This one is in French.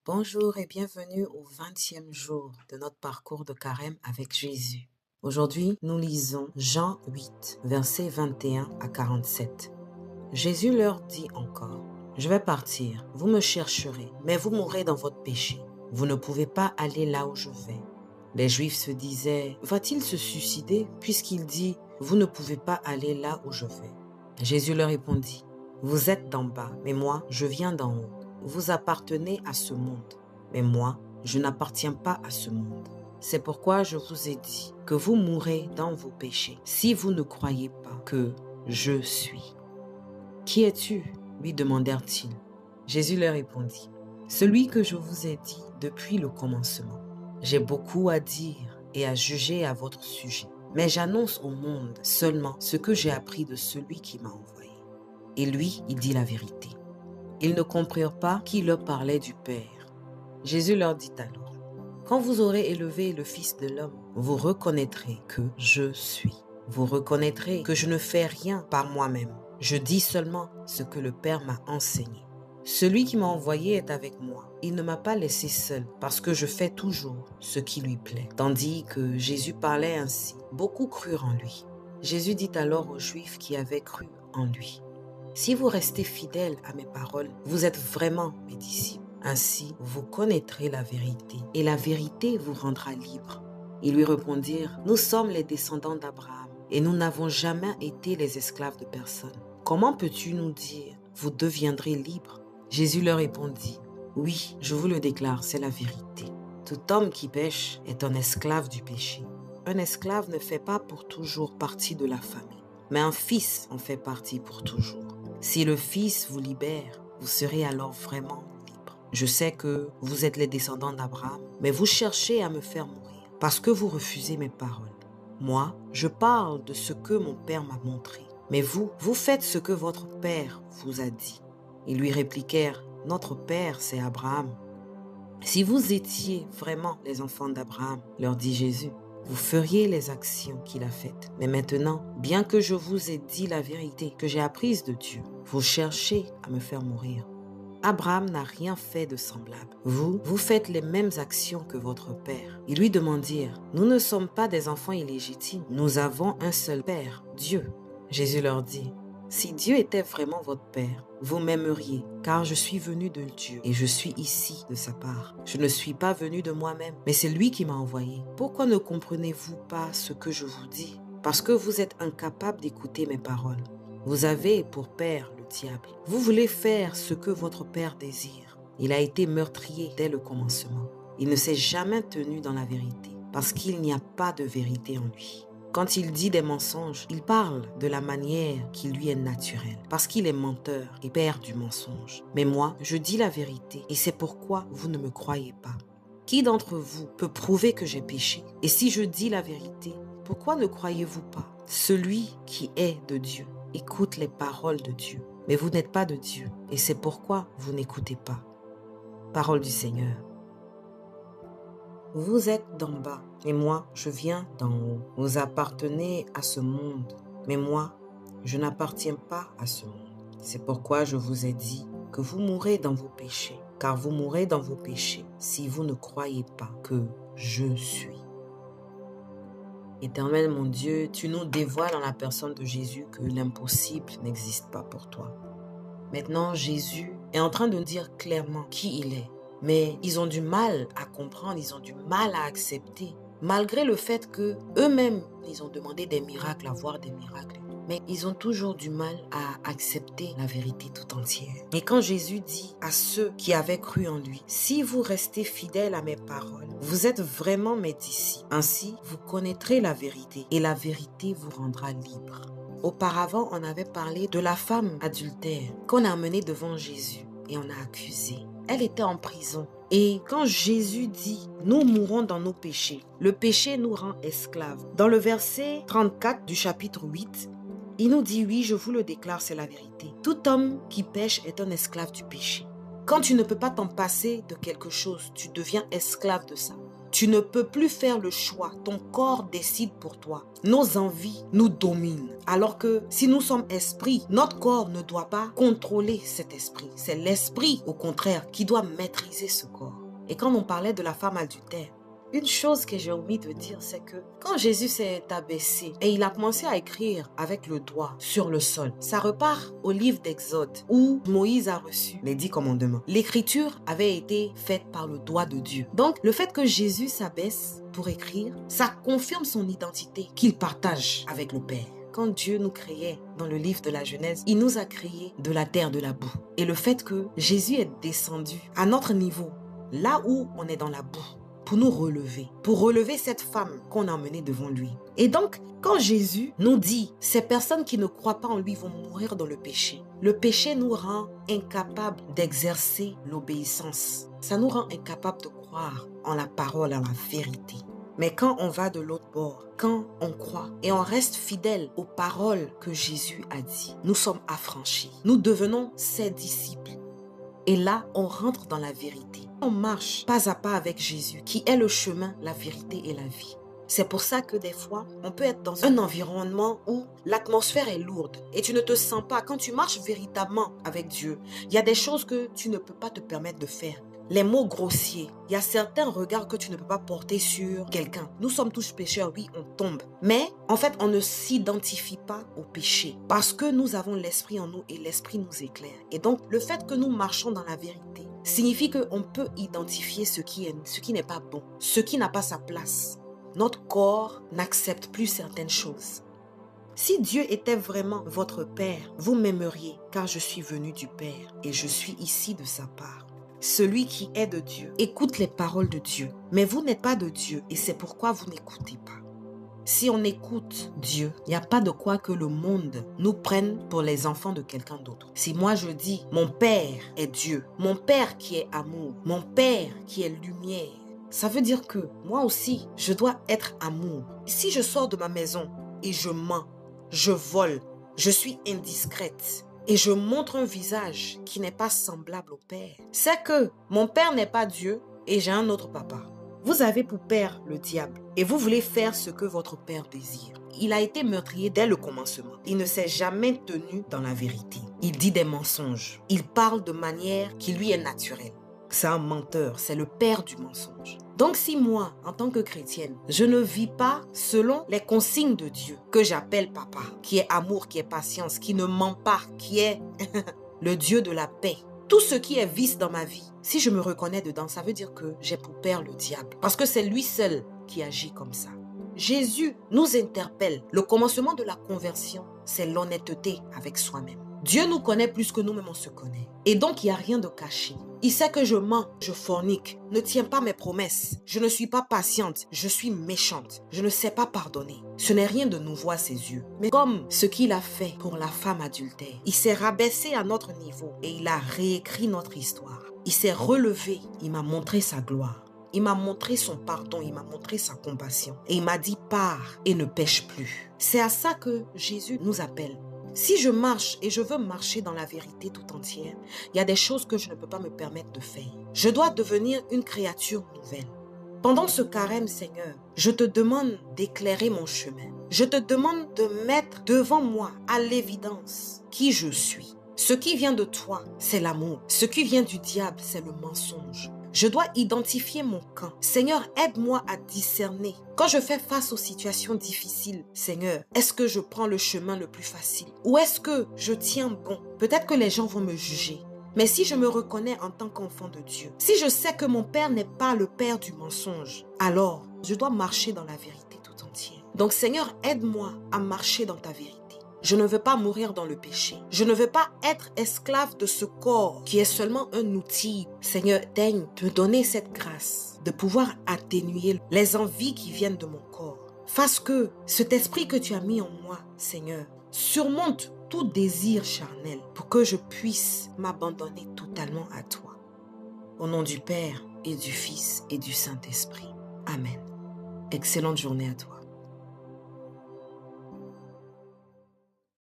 Bonjour et bienvenue au 20e jour de notre parcours de carême avec Jésus. Aujourd'hui, nous lisons Jean 8, versets 21 à 47. Jésus leur dit encore, « Je vais partir, vous me chercherez, mais vous mourrez dans votre péché. Vous ne pouvez pas aller là où je vais. » Les Juifs se disaient, « Va-t-il se suicider puisqu'il dit, vous ne pouvez pas aller là où je vais ?» Jésus leur répondit, « Vous êtes d'en bas, mais moi, je viens d'en haut. Vous appartenez à ce monde, mais moi, je n'appartiens pas à ce monde. C'est pourquoi je vous ai dit que vous mourrez dans vos péchés, si vous ne croyez pas que je suis. » « Qui es-tu » lui demandèrent-ils. Jésus leur répondit, « Celui que je vous ai dit depuis le commencement. J'ai beaucoup à dire et à juger à votre sujet, mais j'annonce au monde seulement ce que j'ai appris de celui qui m'a envoyé. » Et lui, il dit la vérité. Ils ne comprirent pas qu'il leur parlait du Père. Jésus leur dit alors, « Quand vous aurez élevé le Fils de l'homme, vous reconnaîtrez que je suis. Vous reconnaîtrez que je ne fais rien par moi-même. Je dis seulement ce que le Père m'a enseigné. Celui qui m'a envoyé est avec moi. Il ne m'a pas laissé seul parce que je fais toujours ce qui lui plaît. » Tandis que Jésus parlait ainsi, beaucoup crurent en lui. Jésus dit alors aux Juifs qui avaient cru en lui, « Si vous restez fidèles à mes paroles, vous êtes vraiment mes disciples. Ainsi, vous connaîtrez la vérité, et la vérité vous rendra libre. » Ils lui répondirent, « Nous sommes les descendants d'Abraham, et nous n'avons jamais été les esclaves de personne. Comment peux-tu nous dire, vous deviendrez libres ?» Jésus leur répondit, « Oui, je vous le déclare, c'est la vérité. Tout homme qui pêche est un esclave du péché. Un esclave ne fait pas pour toujours partie de la famille, mais un fils en fait partie pour toujours. Si le Fils vous libère, vous serez alors vraiment libre. Je sais que vous êtes les descendants d'Abraham, mais vous cherchez à me faire mourir parce que vous refusez mes paroles. Moi, je parle de ce que mon Père m'a montré, mais vous faites ce que votre Père vous a dit. » Ils lui répliquèrent, « Notre Père, c'est Abraham. » « Si vous étiez vraiment les enfants d'Abraham, leur dit Jésus, vous feriez les actions qu'il a faites. Mais maintenant, bien que je vous ai dit la vérité que j'ai apprise de Dieu, vous cherchez à me faire mourir. Abraham n'a rien fait de semblable. Vous faites les mêmes actions que votre père. » Ils lui demandirent, « Nous ne sommes pas des enfants illégitimes. Nous avons un seul Père, Dieu. » Jésus leur dit, « Si Dieu était vraiment votre Père, vous m'aimeriez, car je suis venu de Dieu et je suis ici de sa part. Je ne suis pas venu de moi-même, mais c'est lui qui m'a envoyé. Pourquoi ne comprenez-vous pas ce que je vous dis? Parce que vous êtes incapables d'écouter mes paroles. Vous avez pour père le diable. Vous voulez faire ce que votre père désire. Il a été meurtrier dès le commencement. Il ne s'est jamais tenu dans la vérité, parce qu'il n'y a pas de vérité en lui. Quand il dit des mensonges, il parle de la manière qui lui est naturelle, parce qu'il est menteur et père du mensonge. Mais moi, je dis la vérité, et c'est pourquoi vous ne me croyez pas. Qui d'entre vous peut prouver que j'ai péché? Et si je dis la vérité, pourquoi ne croyez-vous pas? Celui qui est de Dieu écoute les paroles de Dieu, mais vous n'êtes pas de Dieu, et c'est pourquoi vous n'écoutez pas. Parole du Seigneur. Vous êtes d'en bas, et moi, je viens d'en haut. Vous appartenez à ce monde, mais moi, je n'appartiens pas à ce monde. C'est pourquoi je vous ai dit que vous mourrez dans vos péchés, car vous mourrez dans vos péchés si vous ne croyez pas que je suis. Éternel mon Dieu, tu nous dévoiles en la personne de Jésus que l'impossible n'existe pas pour toi. Maintenant, Jésus est en train de nous dire clairement qui il est. Mais ils ont du mal à comprendre, ils ont du mal à accepter. Malgré le fait que eux-mêmes, ils ont demandé des miracles, à voir des miracles. Mais ils ont toujours du mal à accepter la vérité tout entière. Et quand Jésus dit à ceux qui avaient cru en lui, « Si vous restez fidèles à mes paroles, vous êtes vraiment mes disciples. Ainsi, vous connaîtrez la vérité et la vérité vous rendra libre. » Auparavant, on avait parlé de la femme adultère qu'on a amenée devant Jésus et on a accusé. Elle était en prison. Et quand Jésus dit « Nous mourons dans nos péchés », le péché nous rend esclaves. Dans le verset 34 du chapitre 8, il nous dit « Oui, je vous le déclare, c'est la vérité. Tout homme qui pêche est un esclave du péché. » Quand tu ne peux pas t'en passer de quelque chose, tu deviens esclave de ça. Tu ne peux plus faire le choix. Ton corps décide pour toi. Nos envies nous dominent. Alors que si nous sommes esprit, notre corps ne doit pas contrôler cet esprit. C'est l'esprit, au contraire, qui doit maîtriser ce corps. Et quand on parlait de la femme adultère, une chose que j'ai omis de dire, c'est que quand Jésus s'est abaissé et il a commencé à écrire avec le doigt sur le sol, ça repart au livre d'Exode où Moïse a reçu les 10 commandements. L'écriture avait été faite par le doigt de Dieu. Donc, le fait que Jésus s'abaisse pour écrire, ça confirme son identité qu'il partage avec le Père. Quand Dieu nous créait dans le livre de la Genèse, il nous a créés de la terre, de la boue. Et le fait que Jésus est descendu à notre niveau, là où on est dans la boue, pour nous relever, pour relever cette femme qu'on a emmenée devant lui. Et donc, quand Jésus nous dit, ces personnes qui ne croient pas en lui vont mourir dans le péché nous rend incapables d'exercer l'obéissance. Ça nous rend incapables de croire en la parole, en la vérité. Mais quand on va de l'autre bord, quand on croit et on reste fidèle aux paroles que Jésus a dit, nous sommes affranchis. Nous devenons ses disciples. Et là, on rentre dans la vérité. On marche pas à pas avec Jésus, qui est le chemin, la vérité et la vie. C'est pour ça que des fois, on peut être dans un environnement où l'atmosphère est lourde et tu ne te sens pas. Quand tu marches véritablement avec Dieu, il y a des choses que tu ne peux pas te permettre de faire. Les mots grossiers, il y a certains regards que tu ne peux pas porter sur quelqu'un. Nous sommes tous pécheurs, oui, on tombe. Mais en fait, on ne s'identifie pas au péché parce que nous avons l'esprit en nous et l'esprit nous éclaire. Et donc, le fait que nous marchons dans la vérité signifie qu'on peut identifier ce qui n'est pas bon, ce qui n'a pas sa place. Notre corps n'accepte plus certaines choses. Si Dieu était vraiment votre Père, vous m'aimeriez car je suis venu du Père et je suis ici de sa part. Celui qui est de Dieu écoute les paroles de Dieu, mais vous n'êtes pas de Dieu et c'est pourquoi vous n'écoutez pas. Si on écoute Dieu, il n'y a pas de quoi que le monde nous prenne pour les enfants de quelqu'un d'autre. Si moi je dis, mon Père est Dieu, mon Père qui est amour, mon Père qui est lumière, ça veut dire que moi aussi, je dois être amour. Si je sors de ma maison et je mens, je vole, je suis indiscrète et je montre un visage qui n'est pas semblable au Père, c'est que mon Père n'est pas Dieu et j'ai un autre papa. Vous avez pour père le diable et vous voulez faire ce que votre père désire. Il a été meurtrier dès le commencement. Il ne s'est jamais tenu dans la vérité. Il dit des mensonges. Il parle de manière qui lui est naturelle. C'est un menteur, c'est le père du mensonge. Donc si moi, en tant que chrétienne, je ne vis pas selon les consignes de Dieu, que j'appelle papa, qui est amour, qui est patience, qui ne ment pas, qui est le Dieu de la paix, tout ce qui est vice dans ma vie, si je me reconnais dedans, ça veut dire que j'ai pour père le diable. Parce que c'est lui seul qui agit comme ça. Jésus nous interpelle. Le commencement de la conversion, c'est l'honnêteté avec soi-même. Dieu nous connaît plus que nous-mêmes on se connaît. Et donc, il n'y a rien de caché. Il sait que je mens, je fornique, ne tiens pas mes promesses. Je ne suis pas patiente, je suis méchante. Je ne sais pas pardonner. Ce n'est rien de nouveau à ses yeux. Mais comme ce qu'il a fait pour la femme adultère, il s'est rabaissé à notre niveau et il a réécrit notre histoire. Il s'est relevé, il m'a montré sa gloire. Il m'a montré son pardon, il m'a montré sa compassion. Et il m'a dit, pars et ne pêche plus. C'est à ça que Jésus nous appelle. Si je marche et je veux marcher dans la vérité tout entière, il y a des choses que je ne peux pas me permettre de faire. Je dois devenir une créature nouvelle. Pendant ce carême, Seigneur, je te demande d'éclairer mon chemin. Je te demande de mettre devant moi, à l'évidence, qui je suis. Ce qui vient de toi, c'est l'amour. Ce qui vient du diable, c'est le mensonge. Je dois identifier mon camp. Seigneur, aide-moi à discerner. Quand je fais face aux situations difficiles, Seigneur, est-ce que je prends le chemin le plus facile? Ou est-ce que je tiens bon? Peut-être que les gens vont me juger. Mais si je me reconnais en tant qu'enfant de Dieu, si je sais que mon Père n'est pas le Père du mensonge, alors je dois marcher dans la vérité tout entière. Donc Seigneur, aide-moi à marcher dans ta vérité. Je ne veux pas mourir dans le péché. Je ne veux pas être esclave de ce corps qui est seulement un outil. Seigneur, daigne me donner cette grâce de pouvoir atténuer les envies qui viennent de mon corps. Fasse que cet esprit que tu as mis en moi, Seigneur, surmonte tout désir charnel pour que je puisse m'abandonner totalement à toi. Au nom du Père et du Fils et du Saint-Esprit. Amen. Excellente journée à toi.